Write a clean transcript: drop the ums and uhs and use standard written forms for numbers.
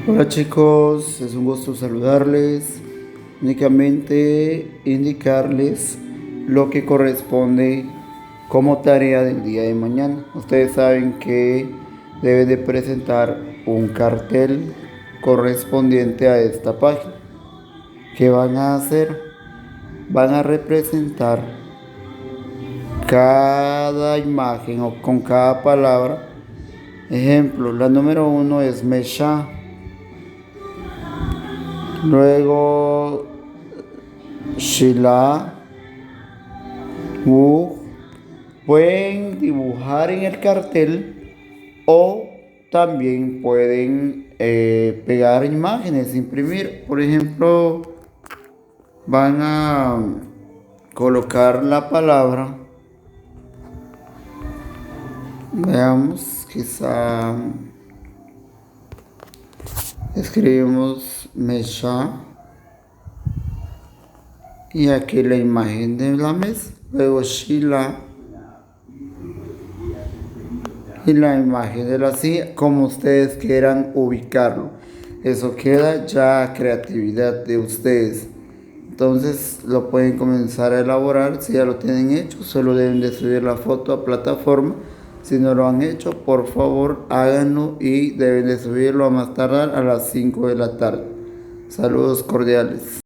Hola chicos, es un gusto saludarles. Únicamente indicarles lo que corresponde como tarea del día de mañana. Ustedes saben que deben de presentar un cartel correspondiente a esta página. ¿Qué van a hacer? Van a representar cada imagen o con cada palabra. Ejemplo, la número uno es Mesha. Luego Sheila, pueden dibujar en el cartel o también pueden pegar imágenes, imprimir. Por ejemplo, van a colocar la palabra, veamos, quizá escribimos Mesha y aquí la imagen de la mesa. Luego Sheila y la imagen de la silla, como ustedes quieran ubicarlo. Eso queda ya a creatividad de ustedes. Entonces lo pueden comenzar a elaborar. Si ya lo tienen hecho, solo deben de subir la foto a plataforma. Si no lo han hecho, por favor háganlo y deben de subirlo a más tardar a las 5 de la tarde. Saludos cordiales.